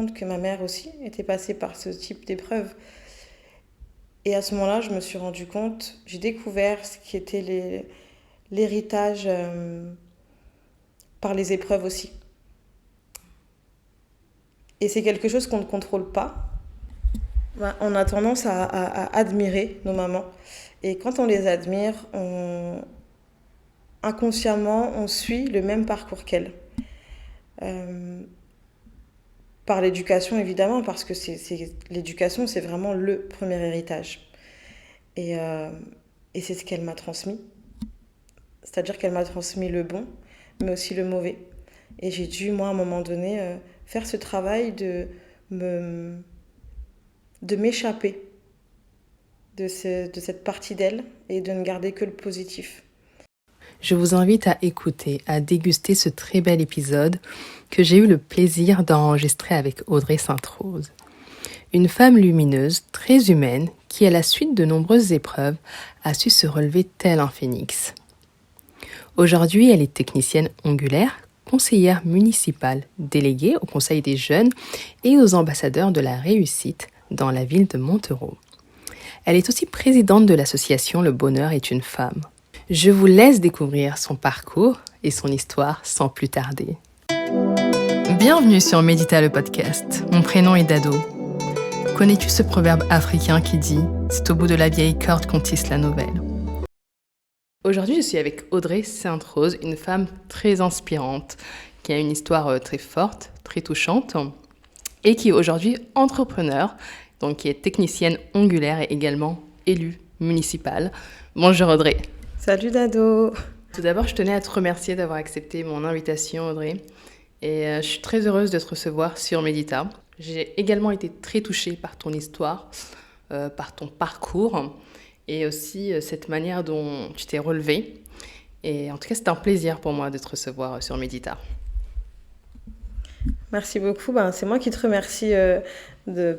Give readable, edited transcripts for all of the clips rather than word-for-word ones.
Que ma mère aussi était passée par ce type d'épreuve. Et à ce moment-là, je me suis rendu compte, j'ai découvert ce qui était l'héritage par les épreuves aussi. Et c'est quelque chose qu'on ne contrôle pas. On a tendance à admirer nos mamans. Et quand on les admire, inconsciemment, on suit le même parcours qu'elles. Euh, Par l'éducation, évidemment, parce que l'éducation, c'est vraiment le premier héritage. Et, euh, et c'est ce qu'elle m'a transmis. C'est-à-dire qu'elle m'a transmis le bon, mais aussi le mauvais. Et j'ai dû, moi, à un moment donné, faire ce travail me, de m'échapper de cette partie d'elle et de ne garder que le positif. Je vous invite à écouter, à déguster ce très bel épisode que j'ai eu le plaisir d'enregistrer avec Audrey Sainte-Rose. Une femme lumineuse, très humaine, qui à la suite de nombreuses épreuves a su se relever tel un phénix. Aujourd'hui, elle est technicienne ongulaire, conseillère municipale, déléguée au Conseil des jeunes et aux ambassadeurs de la réussite dans la ville de Montereau. Elle est aussi présidente de l'association Le Bonheur est une femme. Je vous laisse découvrir son parcours et son histoire sans plus tarder. Bienvenue sur Médita le podcast. Mon prénom est Dado. Connais-tu ce proverbe africain qui dit « C'est au bout de la vieille corde qu'on tisse la nouvelle ». Aujourd'hui, je suis avec Audrey Sainte-Rose, une femme très inspirante, qui a une histoire très forte, très touchante, et qui est aujourd'hui entrepreneur, donc qui est technicienne ongulaire et également élue municipale. Bonjour Audrey. Salut Dado. Tout d'abord, je tenais à te remercier d'avoir accepté mon invitation, Audrey. Et je suis très heureuse de te recevoir sur Médita. J'ai également été très touchée par ton histoire, par ton parcours et aussi cette manière dont tu t'es relevée. Et en tout cas, c'est un plaisir pour moi de te recevoir sur Médita. Merci beaucoup. C'est moi qui te remercie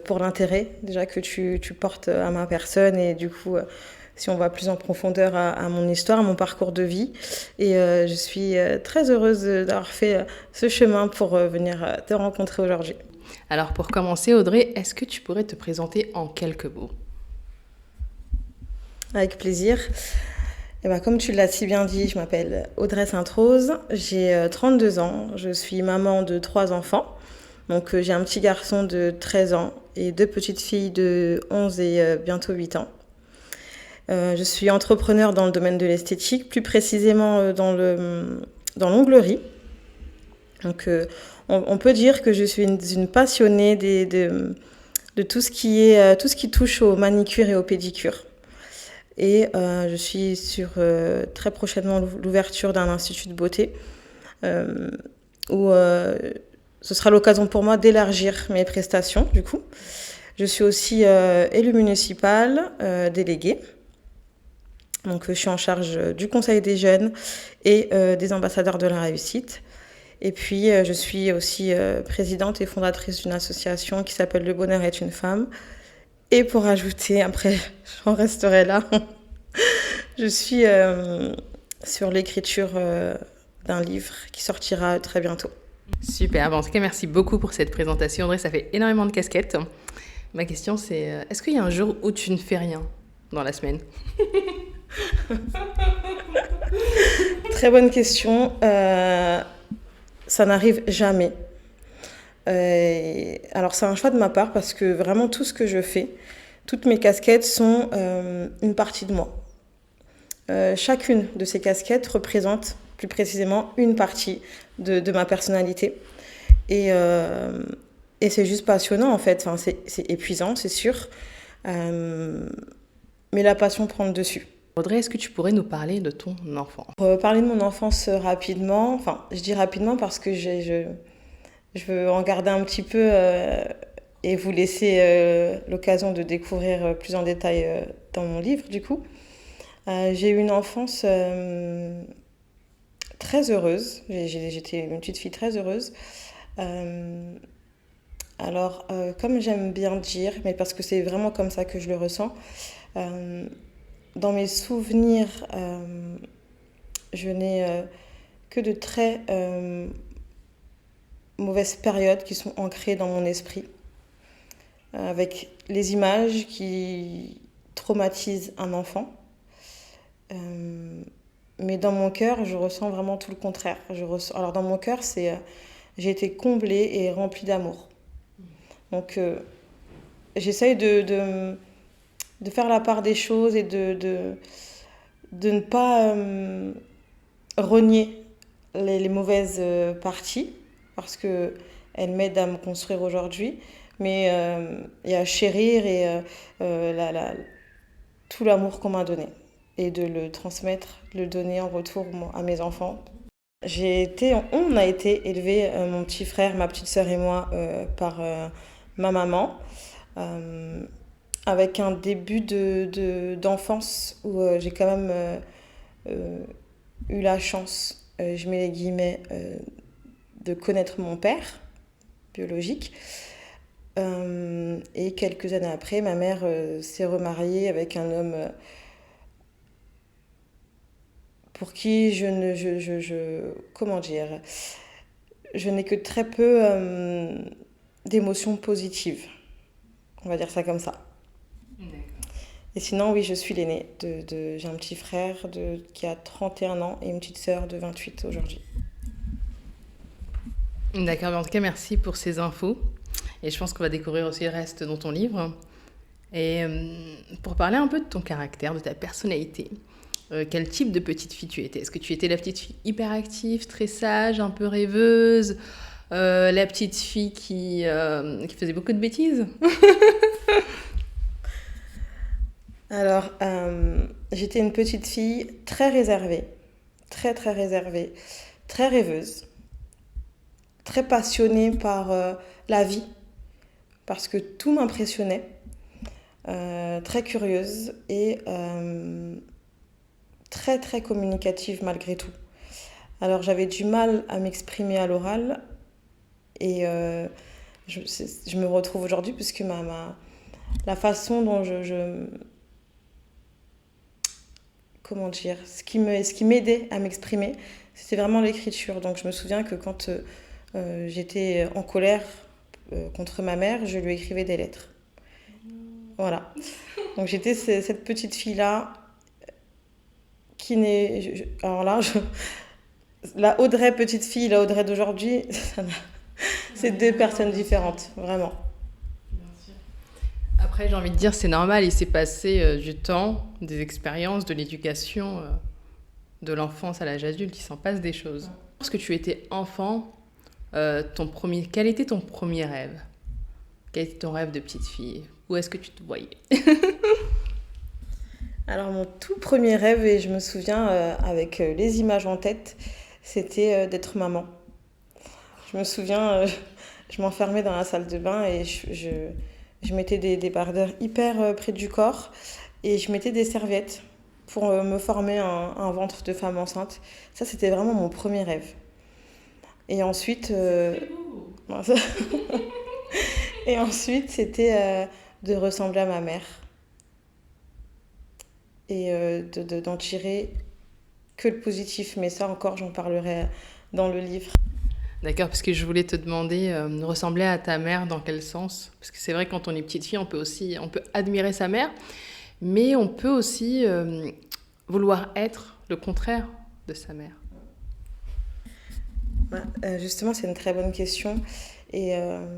pour l'intérêt déjà que tu portes à ma personne et du coup, si on va plus en profondeur à mon histoire, à mon parcours de vie. Et je suis très heureuse d'avoir fait ce chemin pour venir te rencontrer aujourd'hui. Alors pour commencer, Audrey, est-ce que tu pourrais te présenter en quelques mots ? Avec plaisir. Et comme tu l'as si bien dit, je m'appelle Audrey Sainte-Rose, j'ai 32 ans, je suis maman de 3 enfants. Donc j'ai un petit garçon de 13 ans et 2 petites filles de 11 et bientôt 8 ans. Je suis entrepreneur dans le domaine de l'esthétique, plus précisément dans l'onglerie. Donc on peut dire que je suis une passionnée de tout ce qui touche au manicure et au pédicure. Et je suis sur très prochainement l'ouverture d'un institut de beauté où ce sera l'occasion pour moi d'élargir mes prestations du coup. Je suis aussi élue municipale, déléguée. Donc je suis en charge du Conseil des jeunes et des ambassadeurs de la réussite. Et puis je suis aussi présidente et fondatrice d'une association qui s'appelle Le Bonheur est une femme. Et pour ajouter, après j'en resterai là, je suis sur l'écriture d'un livre qui sortira très bientôt. Super, en tout cas merci beaucoup pour cette présentation. Audrey, ça fait énormément de casquettes. Ma question c'est, est-ce qu'il y a un jour où tu ne fais rien dans la semaine ? Très bonne question. Ça n'arrive jamais. Alors c'est un choix de ma part parce que vraiment tout ce que je fais, toutes mes casquettes sont une partie de moi. Chacune de ces casquettes représente plus précisément une partie de ma personnalité. Et c'est juste passionnant en fait. Enfin, c'est épuisant, c'est sûr. Mais la passion prend le dessus. Audrey, est-ce que tu pourrais nous parler de ton enfance ? Pour parler de mon enfance rapidement, enfin je dis rapidement parce que je veux en garder un petit peu et vous laisser l'occasion de découvrir plus en détail dans mon livre du coup. J'ai eu une enfance très heureuse. J'étais une petite fille très heureuse. Alors, comme j'aime bien dire, mais parce que c'est vraiment comme ça que je le ressens, dans mes souvenirs, je n'ai que de très mauvaises périodes qui sont ancrées dans mon esprit, avec les images qui traumatisent un enfant. Mais dans mon cœur, je ressens vraiment tout le contraire. Alors dans mon cœur, j'ai été comblée et remplie d'amour. Donc j'essaye de faire la part des choses et de ne pas renier les mauvaises parties, parce qu'elles m'aident à me construire aujourd'hui, mais et à chérir tout l'amour qu'on m'a donné et de le transmettre, de le donner en retour à mes enfants. On a été élevés, mon petit frère, ma petite sœur et moi, par ma maman, avec un début d'enfance où j'ai quand même eu la chance, je mets les guillemets, de connaître mon père biologique. Et quelques années après, ma mère s'est remariée avec un homme pour qui comment dire, je n'ai que très peu d'émotions positives. On va dire ça comme ça. D'accord. Et sinon, oui, je suis l'aînée. J'ai un petit frère qui a 31 ans et une petite sœur de 28 aujourd'hui. D'accord, en tout cas, merci pour ces infos. Et je pense qu'on va découvrir aussi le reste dans ton livre. Et pour parler un peu de ton caractère, de ta personnalité, quel type de petite fille tu étais? Est-ce que tu étais la petite fille hyperactive, très sage, un peu rêveuse, la petite fille qui faisait beaucoup de bêtises? Alors, j'étais une petite fille très réservée, très très réservée, très rêveuse, très passionnée par la vie, parce que tout m'impressionnait, très curieuse et très très communicative malgré tout. Alors j'avais du mal à m'exprimer à l'oral et je me retrouve aujourd'hui puisque la façon dont comment dire, ce qui m'aidait à m'exprimer, c'était vraiment l'écriture. Donc je me souviens que quand j'étais en colère contre ma mère, je lui écrivais des lettres. Voilà. Donc j'étais cette petite fille-là qui n'est... Alors là, la Audrey petite fille, la Audrey d'aujourd'hui, c'est deux personnes différentes, vraiment. Après, j'ai envie de dire, c'est normal, il s'est passé du temps, des expériences, de l'éducation, de l'enfance à l'âge adulte, il s'en passe des choses. Lorsque tu étais enfant, quel était ton premier rêve? Quel était ton rêve de petite fille? Où est-ce que tu te voyais? Alors mon tout premier rêve, et je me souviens avec les images en tête, c'était d'être maman. Je me souviens, je m'enfermais dans la salle de bain et je mettais des bardeurs hyper près du corps et je mettais des serviettes pour me former un ventre de femme enceinte. Ça, c'était vraiment mon premier rêve. Et ensuite, et ensuite c'était de ressembler à ma mère et d'en tirer que le positif. Mais ça encore, j'en parlerai dans le livre. D'accord, parce que je voulais te demander, ressembler à ta mère dans quel sens? Parce que c'est vrai, quand on est petite fille, on peut admirer sa mère, mais on peut aussi vouloir être le contraire de sa mère. Justement, c'est une très bonne question. Et alors,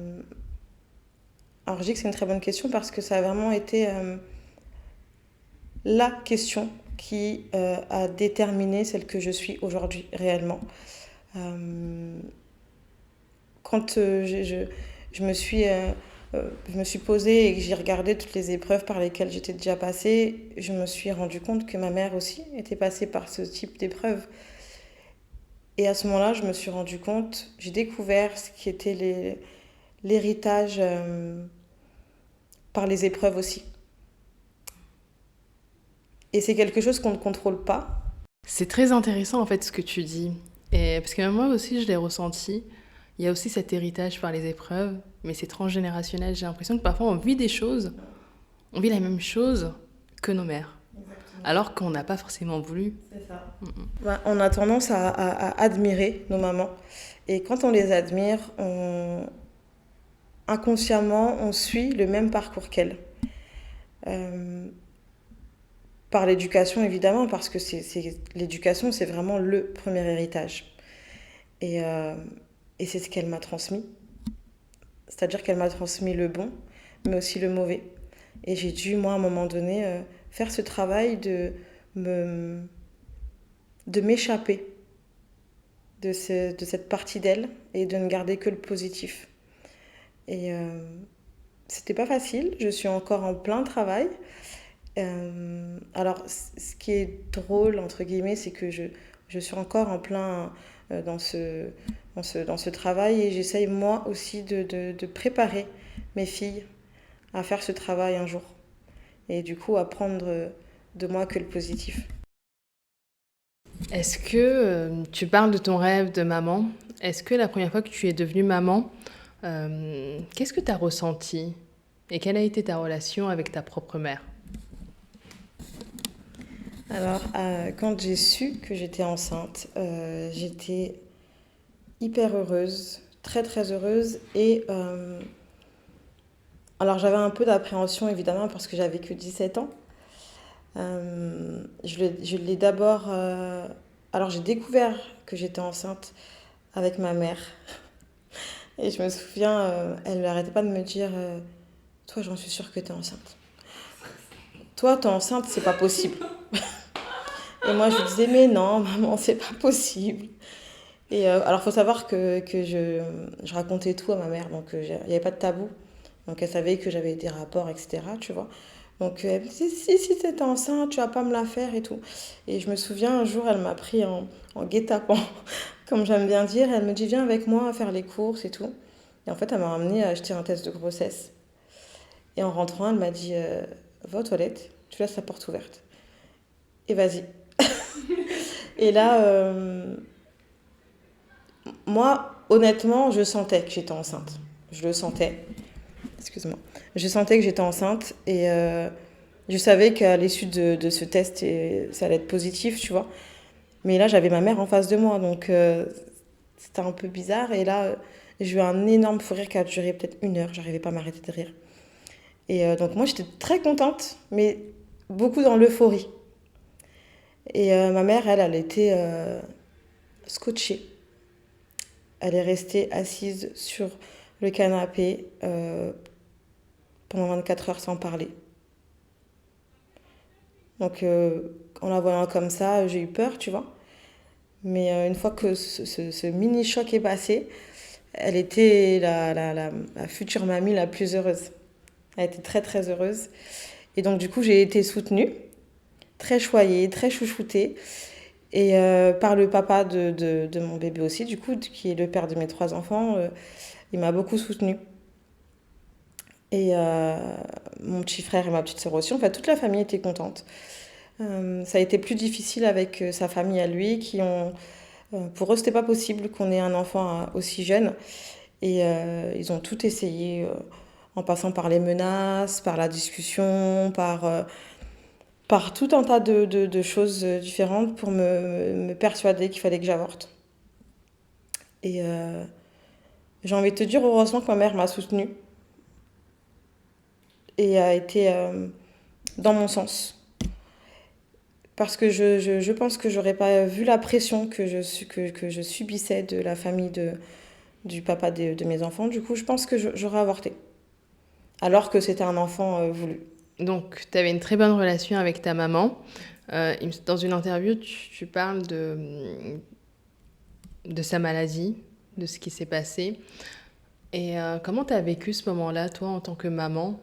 je dis que c'est une très bonne question parce que ça a vraiment été la question qui a déterminé celle que je suis aujourd'hui réellement. Quand je me suis posée et que j'ai regardé toutes les épreuves par lesquelles j'étais déjà passée, je me suis rendu compte que ma mère aussi était passée par ce type d'épreuves. Et à ce moment-là, je me suis rendu compte, j'ai découvert ce qui était l'héritage par les épreuves aussi. Et c'est quelque chose qu'on ne contrôle pas. C'est très intéressant en fait ce que tu dis. Et parce que moi aussi, je l'ai ressenti. Il y a aussi cet héritage par les épreuves, mais c'est transgénérationnel. J'ai l'impression que parfois on vit des choses, on vit la même chose que nos mères. Exactement. alors qu'on n'a pas forcément voulu. C'est ça. On a tendance à admirer nos mamans. Et quand on les admire, inconsciemment, on suit le même parcours qu'elles. Euh, Par l'éducation, évidemment, parce que l'éducation, c'est vraiment le premier héritage. Et, euh, et c'est ce qu'elle m'a transmis. C'est-à-dire qu'elle m'a transmis le bon, mais aussi le mauvais. Et j'ai dû, moi, à un moment donné, faire ce travail me, de m'échapper de cette partie d'elle et de ne garder que le positif. Et c'était pas facile, je suis encore en plein travail. Alors, ce qui est drôle, entre guillemets, c'est que je suis encore en plein dans ce travail et j'essaye moi aussi de préparer mes filles à faire ce travail un jour. Et du coup, à prendre de moi que le positif. Est-ce que tu parles de ton rêve de maman? Est-ce que la première fois que tu es devenue maman, qu'est-ce que tu as ressenti? Et quelle a été ta relation avec ta propre mère? Alors, quand j'ai su que j'étais enceinte, j'étais hyper heureuse, très très heureuse. Et alors, j'avais un peu d'appréhension évidemment parce que j'avais que 17 ans. Je l'ai d'abord. Alors, j'ai découvert que j'étais enceinte avec ma mère. Et je me souviens, elle n'arrêtait pas de me dire toi, j'en suis sûre que t'es enceinte. Toi, t'es enceinte, c'est pas possible. Et moi, je lui disais mais non, maman, c'est pas possible. Et alors, il faut savoir que je racontais tout à ma mère, donc il n'y avait pas de tabou. Donc, elle savait que j'avais des rapports, etc. Tu vois. Donc, elle me disait, si t'es enceinte, tu vas pas me la faire et tout. Et je me souviens, un jour, elle m'a pris en guet-apens, comme j'aime bien dire. Elle me dit, viens avec moi faire les courses et tout. Et en fait, elle m'a ramenée à acheter un test de grossesse. Et en rentrant, elle m'a dit, va aux toilettes, tu laisses la porte ouverte. Et vas-y. Et là, moi, honnêtement, je sentais que j'étais enceinte. Je le sentais. Excuse-moi. Je sentais que j'étais enceinte et je savais qu'à l'issue de ce test, ça allait être positif, tu vois. Mais là, j'avais ma mère en face de moi, donc c'était un peu bizarre. Et là, j'ai eu un énorme fou rire qui a duré peut-être 1 heure. J'arrivais pas à m'arrêter de rire. Et donc moi, j'étais très contente, mais beaucoup dans l'euphorie. Et ma mère, elle était scotchée. Elle est restée assise sur le canapé pendant 24 heures sans parler. Donc, en la voyant comme ça, j'ai eu peur, tu vois. Mais une fois que ce mini-choc est passé, elle était la future mamie la plus heureuse. Elle était très, très heureuse. Et donc, du coup, j'ai été soutenue, très choyée, très chouchoutée. Et par le papa de mon bébé aussi, du coup, qui est le père de mes 3 enfants, il m'a beaucoup soutenue. Et mon petit frère et ma petite sœur aussi. En fait, toute la famille était contente. Ça a été plus difficile avec sa famille à lui, pour eux, c'était pas possible qu'on ait un enfant aussi jeune. Et ils ont tout essayé, en passant par les menaces, par la discussion, par tout un tas de choses différentes pour me persuader qu'il fallait que j'avorte. Et j'ai envie de te dire, heureusement que ma mère m'a soutenue et a été dans mon sens. Parce que je pense que j'aurais pas vu la pression que je subissais de la famille du papa de mes enfants. Du coup, je pense que j'aurais avorté. Alors que c'était un enfant voulu. Donc, tu avais une très bonne relation avec ta maman. Dans une interview, tu parles de sa maladie, de ce qui s'est passé. Et comment tu as vécu ce moment-là, toi, en tant que maman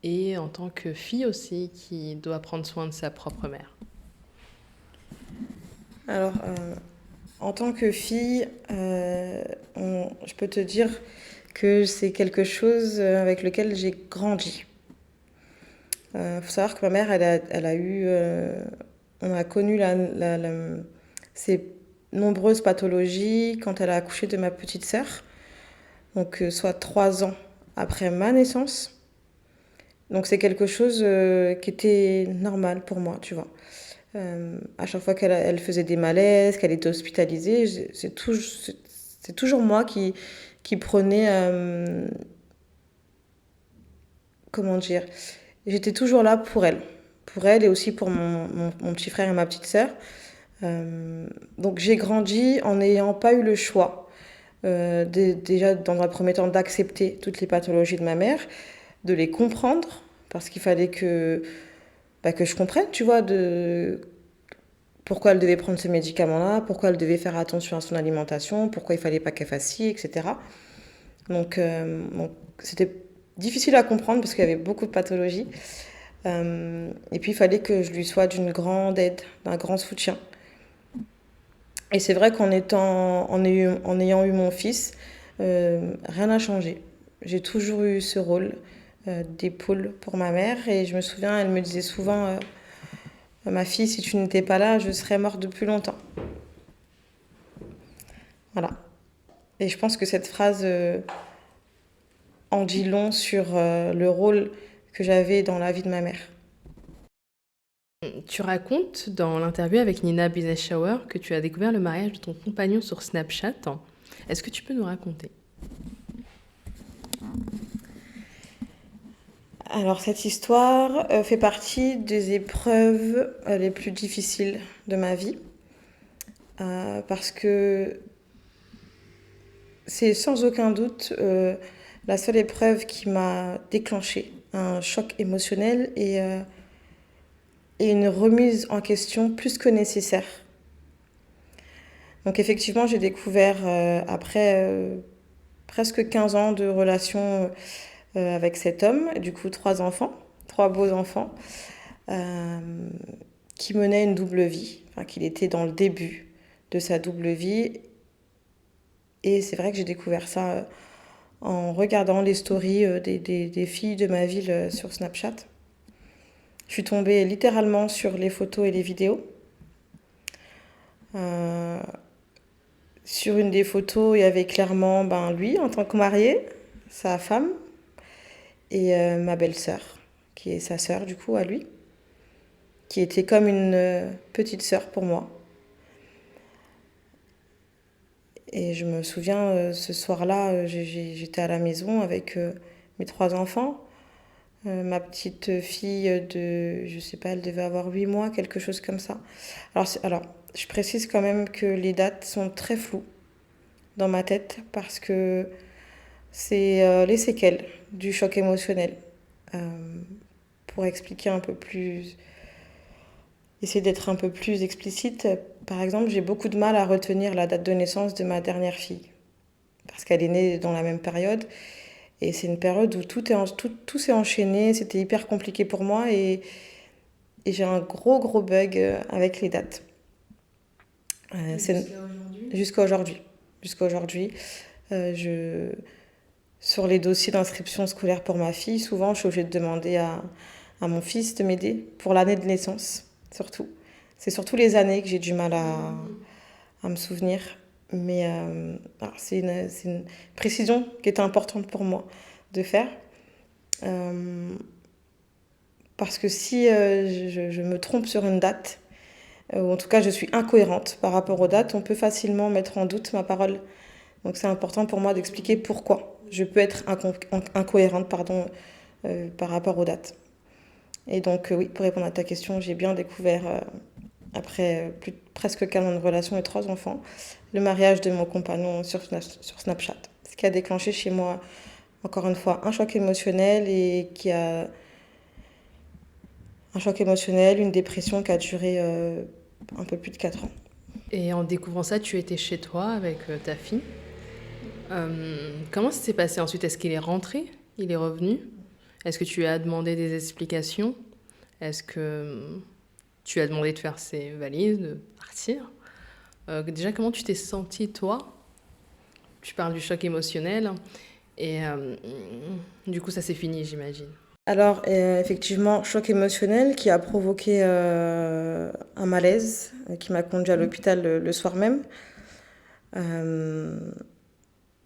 et en tant que fille aussi, qui doit prendre soin de sa propre mère? Alors, en tant que fille, je peux te dire que c'est quelque chose avec lequel j'ai grandi. Faut savoir que ma mère, elle a eu, on a connu ses nombreuses pathologies quand elle a accouché de ma petite sœur, donc soit 3 ans après ma naissance. Donc c'est quelque chose qui était normal pour moi, tu vois. À chaque fois qu'elle faisait des malaises, qu'elle était hospitalisée, c'est toujours moi qui prenais, comment dire, j'étais toujours là pour elle et aussi pour mon petit frère et ma petite sœur. Donc j'ai grandi en n'ayant pas eu le choix, déjà dans un premier temps d'accepter toutes les pathologies de ma mère, de les comprendre, parce qu'il fallait que je comprenne, tu vois, pourquoi elle devait prendre ce médicament-là, pourquoi elle devait faire attention à son alimentation, pourquoi il fallait pas qu'elle fasse ci, etc. Donc c'était difficile à comprendre parce qu'il y avait beaucoup de pathologies. Et puis il fallait que je lui sois d'une grande aide, d'un grand soutien. Et c'est vrai en ayant eu mon fils, rien n'a changé. J'ai toujours eu ce rôle d'épaule pour ma mère. Et je me souviens, elle me disait souvent, ma fille, si tu n'étais pas là, je serais morte depuis longtemps. Voilà. Et je pense que cette phrase en dit long sur le rôle que j'avais dans la vie de ma mère. Tu racontes dans l'interview avec Nina Bizeshauer que tu as découvert le mariage de ton compagnon sur Snapchat. Est-ce que tu peux nous raconter? Alors cette histoire fait partie des épreuves les plus difficiles de ma vie. Parce que c'est sans aucun doute la seule épreuve qui m'a déclenché un choc émotionnel et une remise en question plus que nécessaire. Donc effectivement, j'ai découvert après presque 15 ans de relation avec cet homme, du coup 3 enfants, 3 beaux enfants, euh, qui menait une double vie, enfin qu'il était dans le début de sa double vie. Et c'est vrai que j'ai découvert ça en regardant les stories des filles de ma ville sur Snapchat. Je suis tombée littéralement sur les photos et les vidéos. Euh, Sur une des photos, il y avait clairement lui en tant que marié, sa femme, et ma belle-sœur, qui est sa sœur du coup à lui, qui était comme une petite sœur pour moi. Et je me souviens, ce soir-là, j'étais à la maison avec mes 3 enfants. Ma petite fille je sais pas, elle devait avoir 8 mois, quelque chose comme ça. Alors, je précise quand même que les dates sont très floues dans ma tête parce que c'est les séquelles du choc émotionnel. Euh, pour expliquer un peu plus, essayer d'être un peu plus explicite, par exemple, j'ai beaucoup de mal à retenir la date de naissance de ma dernière fille parce qu'elle est née dans la même période. Et c'est une période où tout s'est enchaîné, c'était hyper compliqué pour moi et j'ai un gros bug avec les dates. Jusqu'à aujourd'hui. Jusqu'à aujourd'hui. Je... Sur les dossiers d'inscription scolaire pour ma fille, souvent je suis obligée de demander à mon fils de m'aider pour l'année de naissance, surtout. C'est surtout les années que j'ai du mal à me souvenir. Mais c'est une précision qui est importante pour moi de faire. Parce que si je me trompe sur une date, ou en tout cas je suis incohérente par rapport aux dates, on peut facilement mettre en doute ma parole. Donc c'est important pour moi d'expliquer pourquoi je peux être incohérente par rapport aux dates. Et donc oui, pour répondre à ta question, j'ai bien découvert, après presque 15 ans de relation et 3 enfants, le mariage de mon compagnon sur Snapchat. Ce qui a déclenché chez moi, encore une fois, un choc émotionnel une dépression qui a duré un peu plus de 4 ans. Et en découvrant ça, tu étais chez toi avec ta fille. Comment ça s'est passé ensuite? Est-ce qu'il est rentré? Il est revenu? Est-ce que tu lui as demandé des explications? Est-ce que tu as demandé de faire ses valises, de partir? Déjà, comment tu t'es sentie, toi? Tu parles du choc émotionnel. Et du coup, ça s'est fini, j'imagine. Alors, effectivement, choc émotionnel qui a provoqué un malaise qui m'a conduit à l'hôpital le soir même.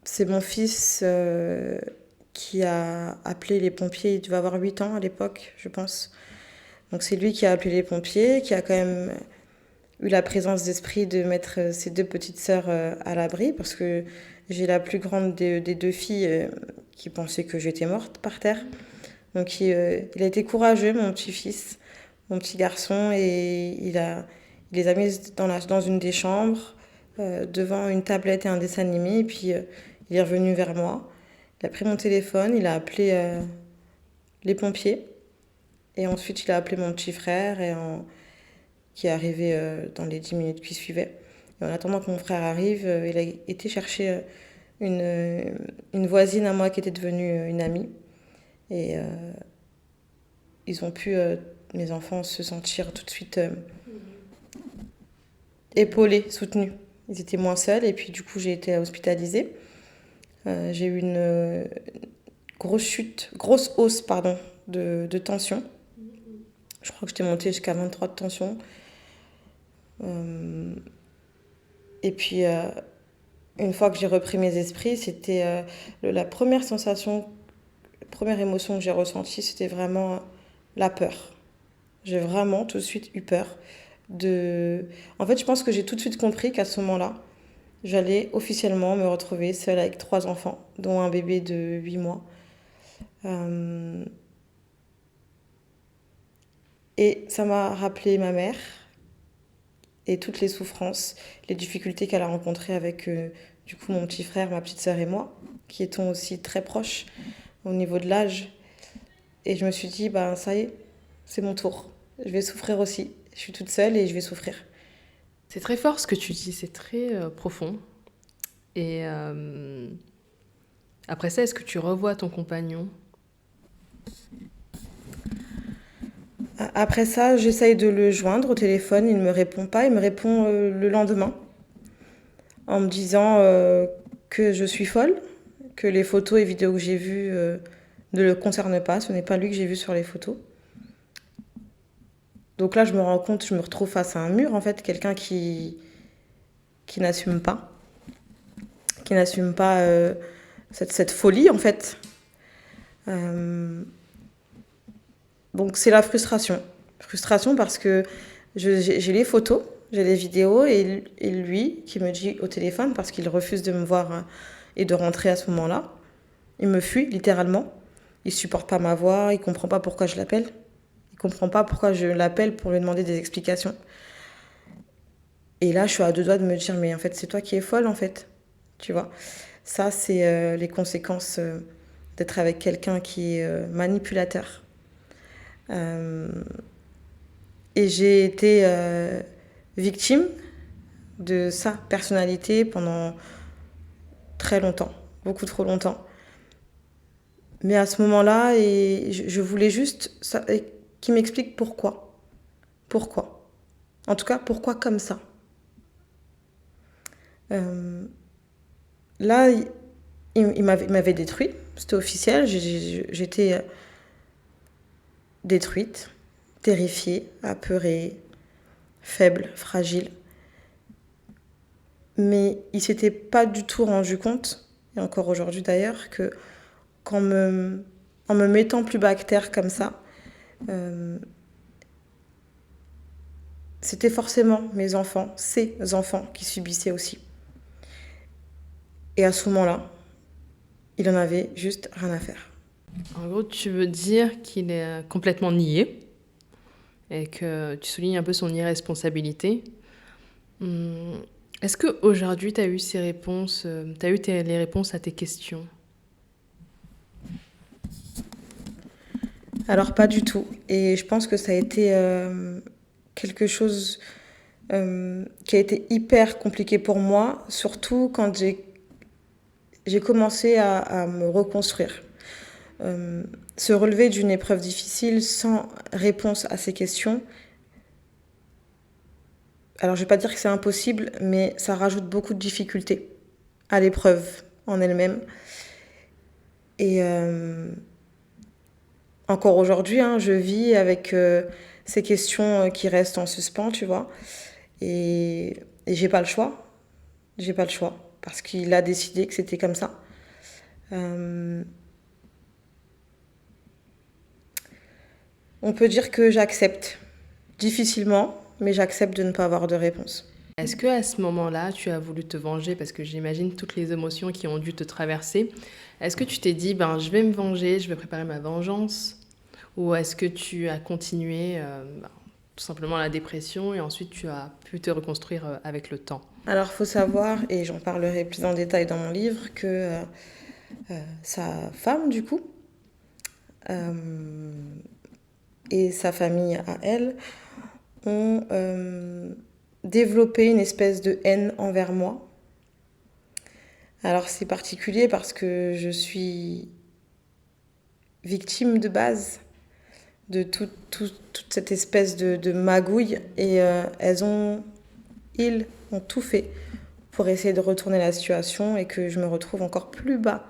C'est mon fils qui a appelé les pompiers. Il devait avoir 8 ans à l'époque, je pense. Donc c'est lui qui a appelé les pompiers, qui a quand même eu la présence d'esprit de mettre ses 2 petites sœurs à l'abri, parce que j'ai la plus grande des 2 filles qui pensait que j'étais morte par terre. Donc il a été courageux, mon petit-fils, mon petit garçon, et il les a mis dans une des chambres, devant une tablette et un dessin animé, et puis il est revenu vers moi. Il a pris mon téléphone, il a appelé les pompiers, et ensuite il a appelé mon petit frère, qui est arrivé dans les 10 minutes qui suivaient. Et en attendant que mon frère arrive, il a été chercher une voisine à moi qui était devenue une amie. Et ils ont pu, mes enfants, se sentir tout de suite épaulés, soutenus. Ils étaient moins seuls, et puis du coup j'ai été hospitalisée. J'ai eu une grosse hausse de tension. Je crois que j'étais montée jusqu'à 23 de tension. Et puis une fois que j'ai repris mes esprits, c'était la première sensation, la première émotion que j'ai ressentie, c'était vraiment la peur. J'ai vraiment tout de suite eu peur En fait, je pense que j'ai tout de suite compris qu'à ce moment-là, j'allais officiellement me retrouver seule avec 3 enfants, dont un bébé de 8 mois. Et ça m'a rappelé ma mère et toutes les souffrances, les difficultés qu'elle a rencontrées avec du coup mon petit frère, ma petite sœur et moi, qui étions aussi très proches au niveau de l'âge. Et je me suis dit, ben ça y est, c'est mon tour. Je vais souffrir aussi. Je suis toute seule et je vais souffrir. C'est très fort ce que tu dis, c'est très profond. Et après ça, est-ce que tu revois ton compagnon? Après ça, j'essaye de le joindre au téléphone, il ne me répond pas. Il me répond le lendemain en me disant que je suis folle, que les photos et vidéos que j'ai vues ne le concernent pas. Ce n'est pas lui que j'ai vu sur les photos. Donc là, je me rends compte, je me retrouve face à un mur, en fait, quelqu'un qui n'assume pas. Qui n'assume pas cette folie, en fait. Donc c'est la frustration. Frustration parce que j'ai les photos, j'ai les vidéos, et lui qui me dit au téléphone, parce qu'il refuse de me voir et de rentrer à ce moment-là, il me fuit littéralement. Il supporte pas ma voix, il comprend pas pourquoi je l'appelle. Il comprend pas pourquoi je l'appelle pour lui demander des explications. Et là, je suis à 2 doigts de me dire, mais en fait, c'est toi qui es folle, en fait. Tu vois. Ça, c'est les conséquences d'être avec quelqu'un qui est manipulateur. Et j'ai été victime de sa personnalité pendant très longtemps, beaucoup trop longtemps. Mais à ce moment-là, je voulais juste qu'il m'explique pourquoi. Pourquoi. En tout cas, pourquoi comme ça. Là, il m'avait détruit, c'était officiel, j'étais détruite, terrifiée, apeurée, faible, fragile. Mais il s'était pas du tout rendu compte, et encore aujourd'hui d'ailleurs, que en me mettant plus bas que terre comme ça, c'était forcément mes enfants, ses enfants qui subissaient aussi. Et à ce moment-là, il en avait juste rien à faire. En gros, tu veux dire qu'il est complètement nié et que tu soulignes un peu son irresponsabilité. Est-ce qu'aujourd'hui, tu as eu ces réponses, tu as eu les réponses à tes questions? Alors pas du tout. Et je pense que ça a été quelque chose qui a été hyper compliqué pour moi, surtout quand j'ai commencé à me reconstruire. Se relever d'une épreuve difficile sans réponse à ces questions, alors je ne vais pas dire que c'est impossible, mais ça rajoute beaucoup de difficultés à l'épreuve en elle-même. Et encore aujourd'hui, je vis avec ces questions qui restent en suspens, tu vois. Et j'ai pas le choix. J'ai pas le choix. Parce qu'il a décidé que c'était comme ça. On peut dire que j'accepte. Difficilement, mais j'accepte de ne pas avoir de réponse. Est-ce que à ce moment-là, tu as voulu te venger parce que j'imagine toutes les émotions qui ont dû te traverser. Est-ce que tu t'es dit, je vais me venger, je vais préparer ma vengeance? Ou est-ce que tu as continué tout simplement la dépression et ensuite tu as pu te reconstruire avec le temps? Alors, faut savoir, et j'en parlerai plus en détail dans mon livre, que sa femme, du coup, et sa famille à elle, ont développé une espèce de haine envers moi. Alors c'est particulier parce que je suis victime de base de toute cette espèce de magouille et ils ont tout fait pour essayer de retourner la situation et que je me retrouve encore plus bas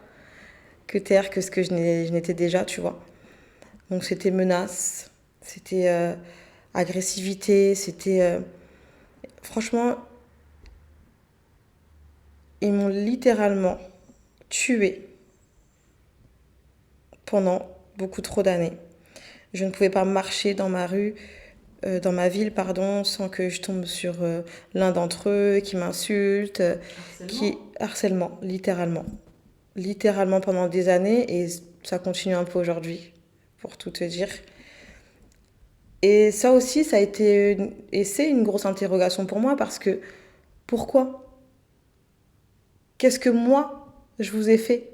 que terre que ce que je n'étais déjà, tu vois. Donc c'était menace, c'était agressivité, c'était... franchement, ils m'ont littéralement tuée pendant beaucoup trop d'années. Je ne pouvais pas marcher dans ma rue, dans ma ville, pardon, sans que je tombe sur l'un d'entre eux qui m'insulte, qui harcèlement, littéralement. Littéralement pendant des années et ça continue un peu aujourd'hui, pour tout te dire. Et ça aussi, ça a été, et c'est une grosse interrogation pour moi parce que pourquoi? Qu'est-ce que moi, je vous ai fait?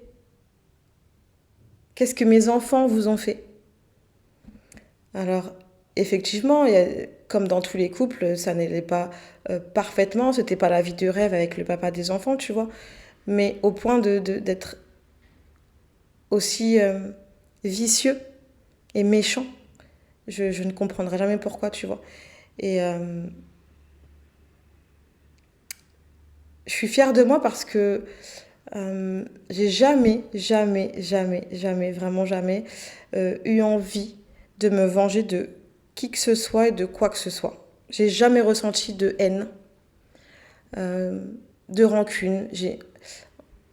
Qu'est-ce que mes enfants vous ont fait? Alors, effectivement, comme dans tous les couples, ça n'allait pas parfaitement, c'était pas la vie de rêve avec le papa des enfants, tu vois. Mais au point d'être aussi vicieux et méchant, je ne comprendrai jamais pourquoi, tu vois. Et je suis fière de moi parce que j'ai jamais, vraiment jamais eu envie de me venger de qui que ce soit et de quoi que ce soit. J'ai jamais ressenti de haine, de rancune.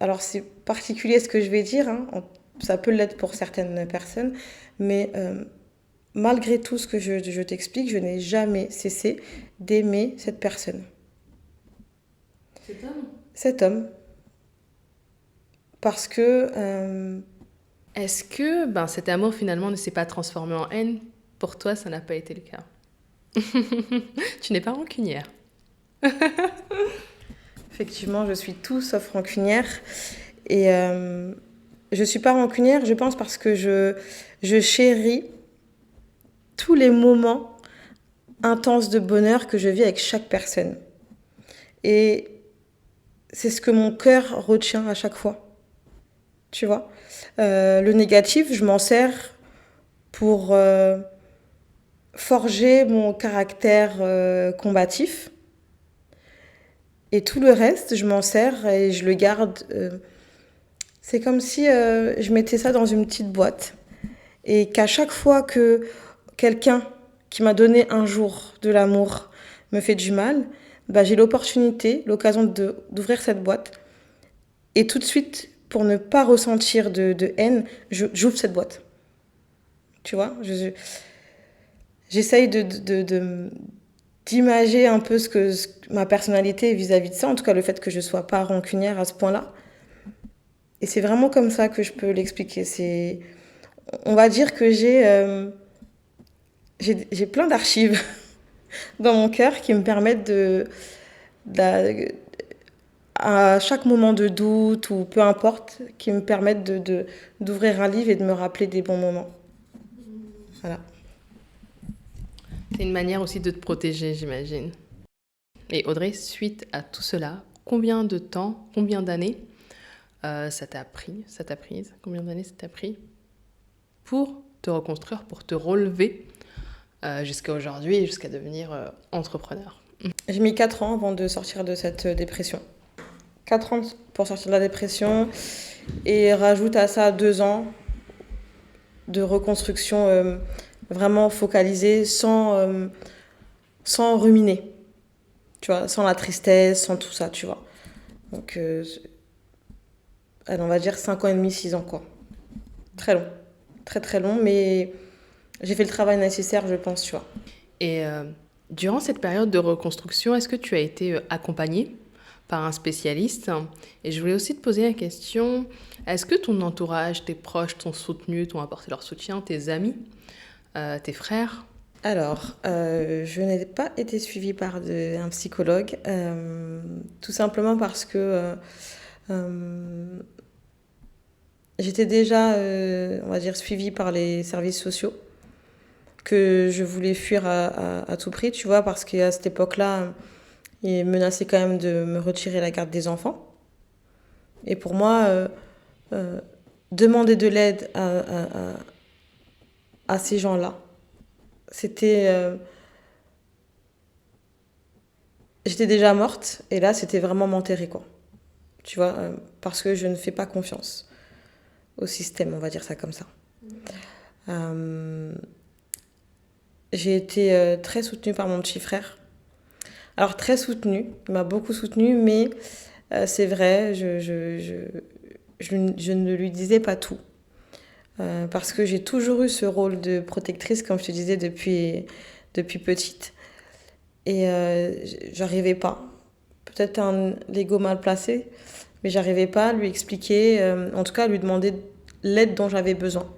Alors c'est particulier ce que je vais dire, hein. Ça peut l'être pour certaines personnes, mais malgré tout ce que je t'explique, je n'ai jamais cessé d'aimer cette personne. Cet homme? Cet homme. Parce que... Est-ce que cet amour finalement ne s'est pas transformé en haine? Pour toi, ça n'a pas été le cas. Tu n'es pas rancunière. Effectivement, je suis tout sauf rancunière. Et je suis pas rancunière, je pense, parce que je chéris tous les moments intenses de bonheur que je vis avec chaque personne. Et c'est ce que mon cœur retient à chaque fois. Tu vois, le négatif, je m'en sers pour forger mon caractère combatif. Et tout le reste, je m'en sers et je le garde. C'est comme si je mettais ça dans une petite boîte. Et qu'à chaque fois que quelqu'un qui m'a donné un jour de l'amour me fait du mal, j'ai l'occasion d'ouvrir cette boîte. Et tout de suite, pour ne pas ressentir de haine, j'ouvre cette boîte. Tu vois, j'essaye d'imager un peu ma personnalité vis-à-vis de ça, en tout cas le fait que je ne sois pas rancunière à ce point-là. Et c'est vraiment comme ça que je peux l'expliquer. On va dire que j'ai plein d'archives dans mon cœur qui me permettent à chaque moment de doute ou peu importe, qui me permettent d'ouvrir un livre et de me rappeler des bons moments. Voilà. C'est une manière aussi de te protéger, j'imagine. Et Audrey, suite à tout cela, combien de temps, combien d'années ça t'a pris, combien d'années ça t'a pris pour te reconstruire, pour te relever jusqu'à aujourd'hui, jusqu'à devenir entrepreneur? J'ai mis 4 ans avant de sortir de cette dépression. 4 ans pour sortir de la dépression et rajoute à ça 2 ans de reconstruction vraiment focalisée sans ruminer, tu vois, sans la tristesse, sans tout ça, tu vois. Donc, on va dire 5 ans et demi, 6 ans, quoi. Très long, très très long, mais j'ai fait le travail nécessaire, je pense, tu vois. Et durant cette période de reconstruction, est-ce que tu as été accompagnée par un spécialiste? Et je voulais aussi te poser la question, est-ce que ton entourage, tes proches t'ont soutenu, t'ont apporté leur soutien, tes amis, tes frères? Alors, je n'ai pas été suivie par un psychologue, tout simplement parce que euh, j'étais déjà, on va dire, suivie par les services sociaux, que je voulais fuir à tout prix, tu vois, parce qu'à cette époque-là, ils menaçaient quand même de me retirer la garde des enfants. Et pour moi, euh, demander de l'aide à ces gens-là, c'était... j'étais déjà morte, et là, c'était vraiment m'enterrer, quoi. Tu vois, parce que je ne fais pas confiance au système, on va dire ça comme ça. Euh, j'ai été très soutenue par mon petit frère. Alors, très soutenue, il m'a beaucoup soutenue, mais c'est vrai, je ne lui disais pas tout. Parce que j'ai toujours eu ce rôle de protectrice, comme je te disais, depuis petite. Et j'arrivais pas. Peut-être un l'ego mal placé, mais j'arrivais pas à lui expliquer, en tout cas à lui demander l'aide dont j'avais besoin.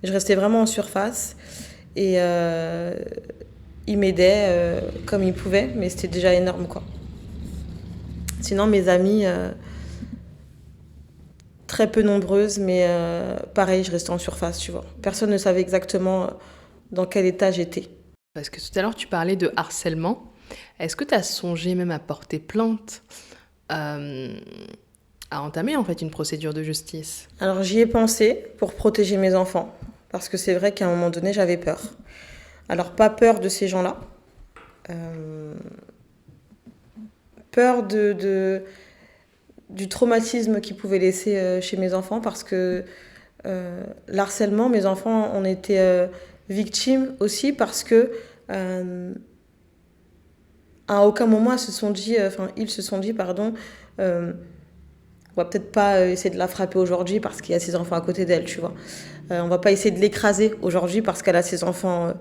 Je restais vraiment en surface et il m'aidait comme il pouvait, mais c'était déjà énorme, quoi. Sinon, mes amies, très peu nombreuses, mais pareil, je restais en surface, tu vois. Personne ne savait exactement dans quel état j'étais. Parce que tout à l'heure, tu parlais de harcèlement. Est-ce que tu as songé même à porter plainte, euh, à entamer en fait une procédure de justice? Alors j'y ai pensé pour protéger mes enfants, parce que c'est vrai qu'à un moment donné, j'avais peur. Alors pas peur de ces gens-là, euh, peur du traumatisme qu'ils pouvaient laisser chez mes enfants, parce que l'harcèlement, mes enfants en étaient victimes aussi, parce que à aucun moment ils se sont dit, pardon, on va peut-être pas essayer de la frapper aujourd'hui parce qu'il y a ses enfants à côté d'elle, tu vois. On va pas essayer de l'écraser aujourd'hui parce qu'elle a ses enfants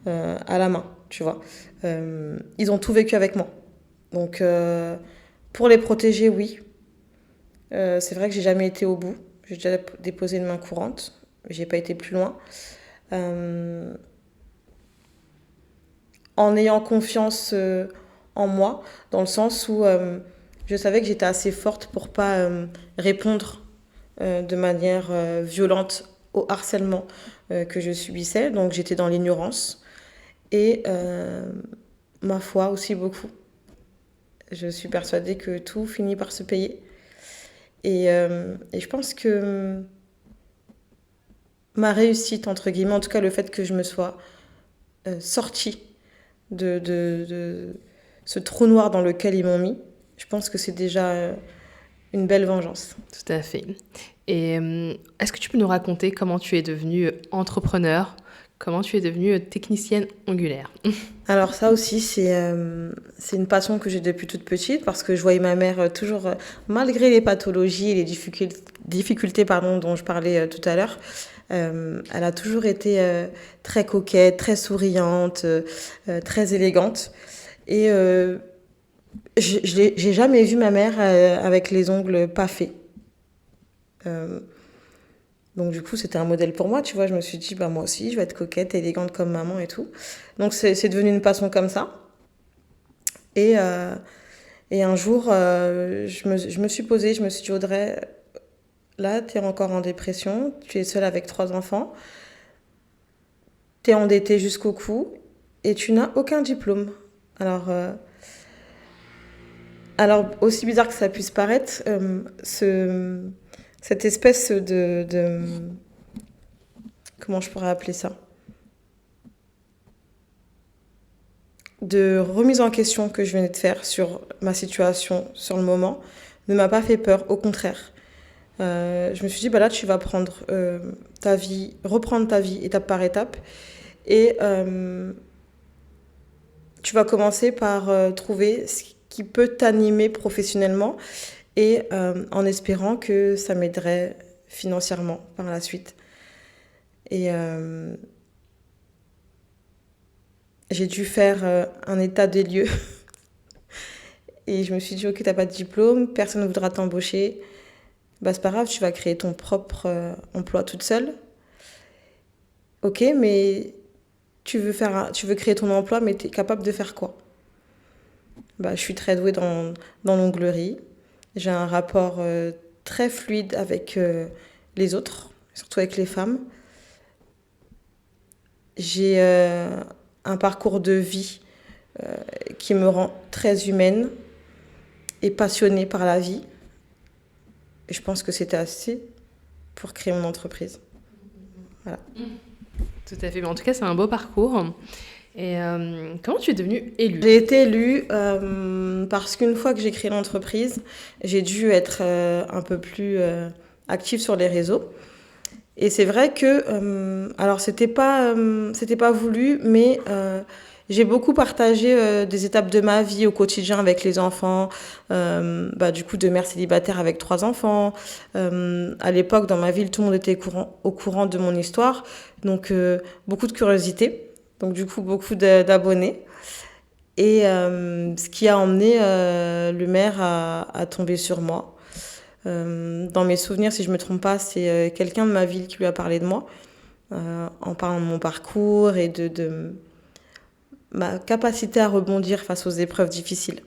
à la main, tu vois. Ils ont tout vécu avec moi. Donc, pour les protéger, oui. C'est vrai que j'ai jamais été au bout. J'ai déjà déposé une main courante. J'ai pas été plus loin. Euh, en ayant confiance en moi, dans le sens où je savais que j'étais assez forte pour pas répondre de manière violente au harcèlement que je subissais. Donc j'étais dans l'ignorance et ma foi aussi beaucoup. Je suis persuadée que tout finit par se payer. Et je pense que ma réussite, entre guillemets, en tout cas le fait que je me sois sortie de ce trou noir dans lequel ils m'ont mis, je pense que c'est déjà une belle vengeance. Tout à fait. Et est-ce que tu peux nous raconter comment tu es devenue entrepreneur, comment tu es devenue technicienne ongulaire? Alors ça aussi, c'est une passion que j'ai depuis toute petite parce que je voyais ma mère toujours, malgré les pathologies et les difficultés pardon, dont je parlais tout à l'heure, elle a toujours été très coquette, très souriante, très élégante. Et j'ai jamais vu ma mère avec les ongles pas faits. Euh, donc du coup, c'était un modèle pour moi, tu vois. Je me suis dit, bah moi aussi, je vais être coquette, élégante comme maman et tout. Donc c'est devenu une passion comme ça. Et, euh, et un jour, je me suis posée, je me suis dit, Audrey, là, tu es encore en dépression, tu es seule avec 3 enfants, tu es endettée jusqu'au cou et tu n'as aucun diplôme. Alors, aussi bizarre que ça puisse paraître, cette espèce comment je pourrais appeler ça? De remise en question que je venais de faire sur ma situation, sur le moment, ne m'a pas fait peur, au contraire. Je me suis dit, bah là, tu vas prendre ta vie, reprendre ta vie étape par étape, et tu vas commencer par trouver ce qui peut t'animer professionnellement, et en espérant que ça m'aiderait financièrement par la suite. Et j'ai dû faire un état des lieux. Et je me suis dit, ok, t'as pas de diplôme, personne ne voudra t'embaucher. Bah, c'est pas grave, tu vas créer ton propre emploi toute seule. Ok, mais tu veux créer ton emploi, mais t'es capable de faire quoi? Bah, je suis très douée dans l'onglerie. J'ai un rapport très fluide avec les autres, surtout avec les femmes. J'ai un parcours de vie qui me rend très humaine et passionnée par la vie. Et je pense que c'était assez pour créer mon entreprise. Voilà. Tout à fait. Mais en tout cas, c'est un beau parcours. Et comment tu es devenue élue? J'ai été élue parce qu'une fois que j'ai créé l'entreprise, j'ai dû être un peu plus active sur les réseaux. Et c'est vrai que, alors c'était pas voulu, mais j'ai beaucoup partagé des étapes de ma vie au quotidien avec les enfants, du coup de mère célibataire avec 3 enfants. À l'époque, dans ma ville, tout le monde était au courant de mon histoire, donc beaucoup de curiosité, donc du coup beaucoup d'abonnés. Et ce qui a emmené le maire à tomber sur moi. Dans mes souvenirs, si je me trompe pas, c'est quelqu'un de ma ville qui lui a parlé de moi, en parlant de mon parcours et de ma capacité à rebondir face aux épreuves difficiles.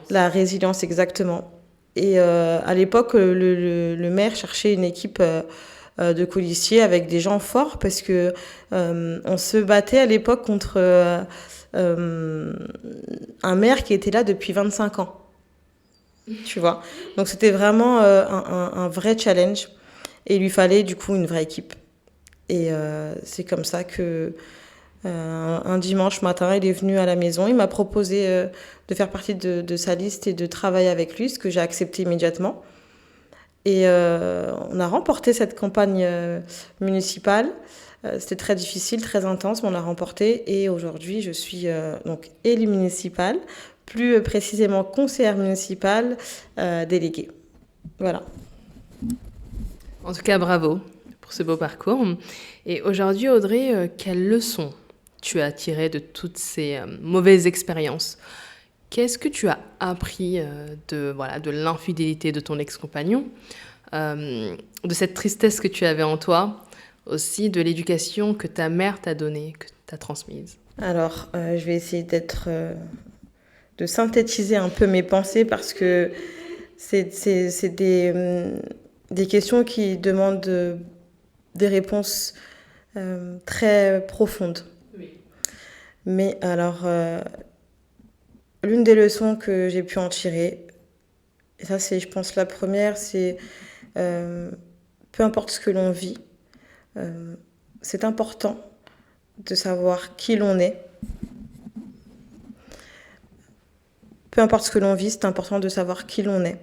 La résilience, exactement. Et à l'époque, le maire cherchait une équipe de policiers avec des gens forts parce que on se battait à l'époque contre un maire qui était là depuis 25 ans. Tu vois. Donc c'était vraiment un vrai challenge et il lui fallait du coup une vraie équipe. Et c'est comme ça que un dimanche matin, il est venu à la maison, il m'a proposé de faire partie de sa liste et de travailler avec lui, ce que j'ai accepté immédiatement. Et on a remporté cette campagne municipale. C'était très difficile, très intense, mais on l'a remporté. Et aujourd'hui, je suis donc élue municipale, plus précisément conseillère municipale déléguée. Voilà. En tout cas, bravo pour ce beau parcours. Et aujourd'hui, Audrey, quelles leçons tu as tirées de toutes ces mauvaises expériences? Qu'est-ce que tu as appris de l'infidélité de ton ex-compagnon, de cette tristesse que tu avais en toi, aussi de l'éducation que ta mère t'a donnée, que t'a transmise? Alors, je vais essayer de synthétiser un peu mes pensées parce que c'est des questions qui demandent des réponses très profondes. Oui. Mais alors, l'une des leçons que j'ai pu en tirer, et ça c'est, je pense, la première, c'est peu importe ce que l'on vit, c'est important de savoir qui l'on est. Peu importe ce que l'on vit, c'est important de savoir qui l'on est.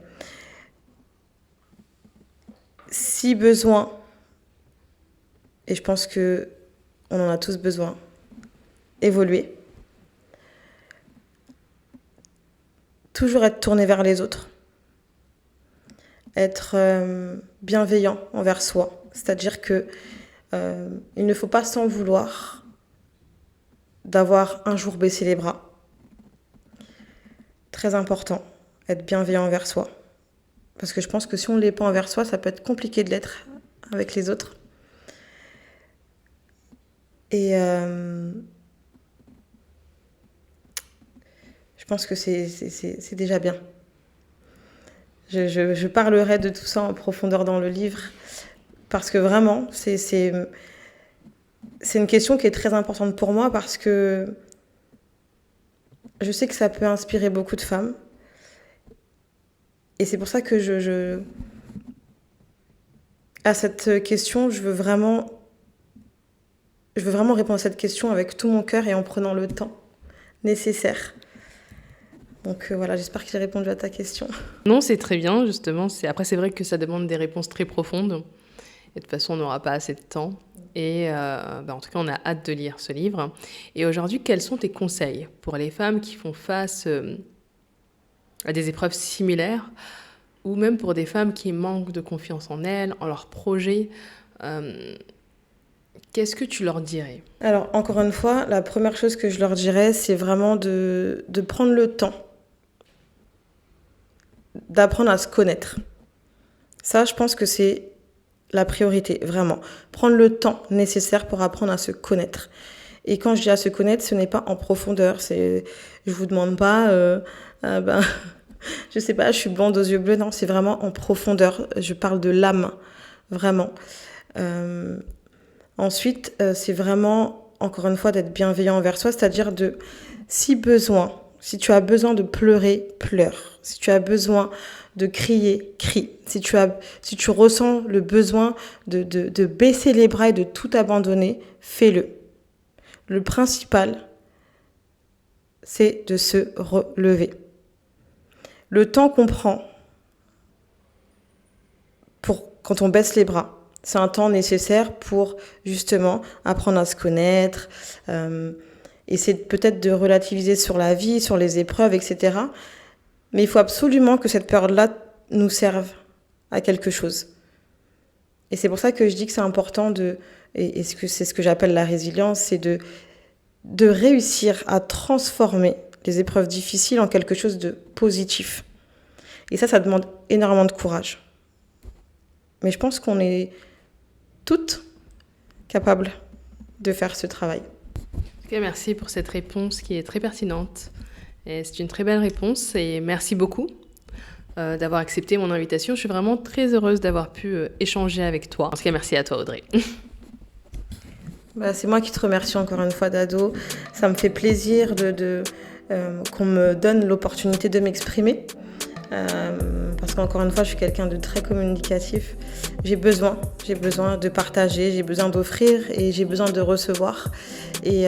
Si besoin, et je pense que on en a tous besoin, évoluer. Toujours être tourné vers les autres. Être bienveillant envers soi. C'est-à-dire que il ne faut pas s'en vouloir d'avoir un jour baissé les bras. Très important, être bienveillant envers soi. Parce que je pense que si on ne l'est pas envers soi, ça peut être compliqué de l'être avec les autres. Et je pense que c'est déjà bien. Je parlerai de tout ça en profondeur dans le livre. Parce que vraiment, c'est une question qui est très importante pour moi parce que je sais que ça peut inspirer beaucoup de femmes. Et c'est pour ça que à cette question, je veux vraiment répondre à cette question avec tout mon cœur et en prenant le temps nécessaire. Donc voilà, j'espère que j'ai répondu à ta question. Non, c'est très bien, justement. Après, c'est vrai que ça demande des réponses très profondes. Et de toute façon, on n'aura pas assez de temps. Et en tout cas, on a hâte de lire ce livre. Et aujourd'hui, quels sont tes conseils pour les femmes qui font face à des épreuves similaires ou même pour des femmes qui manquent de confiance en elles, en leurs projets? Qu'est-ce que tu leur dirais? Alors, encore une fois, la première chose que je leur dirais, c'est vraiment de prendre le temps d'apprendre à se connaître. Ça, je pense que c'est la priorité, vraiment. Prendre le temps nécessaire pour apprendre à se connaître. Et quand je dis à se connaître, ce n'est pas en profondeur. Je vous demande pas, je sais pas, je suis blonde aux yeux bleus. Non, c'est vraiment en profondeur. Je parle de l'âme, vraiment. Ensuite, c'est vraiment, encore une fois, d'être bienveillant envers soi, c'est-à-dire si tu as besoin de pleurer, pleure. Si tu as besoin de crier, crie. Si tu ressens le besoin de baisser les bras et de tout abandonner, fais-le. Le principal, c'est de se relever. Le temps qu'on prend quand on baisse les bras, c'est un temps nécessaire pour justement apprendre à se connaître, essayer peut-être de relativiser sur la vie, sur les épreuves, etc. Mais il faut absolument que cette période-là nous serve à quelque chose. Et c'est pour ça que je dis que c'est important et c'est ce que j'appelle la résilience, c'est de réussir à transformer les épreuves difficiles en quelque chose de positif. Et ça demande énormément de courage. Mais je pense qu'on est toutes capables de faire ce travail. Ok, merci pour cette réponse qui est très pertinente. Et c'est une très belle réponse et merci beaucoup d'avoir accepté mon invitation. Je suis vraiment très heureuse d'avoir pu échanger avec toi. En tout cas, merci à toi, Audrey. C'est moi qui te remercie encore une fois, Dado. Ça me fait plaisir qu'on me donne l'opportunité de m'exprimer. Parce qu'encore une fois, je suis quelqu'un de très communicatif. J'ai besoin de partager, j'ai besoin d'offrir et j'ai besoin de recevoir. Et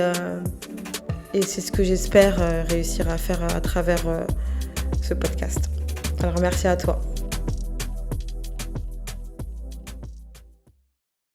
c'est ce que j'espère réussir à faire à travers ce podcast. Alors merci à toi.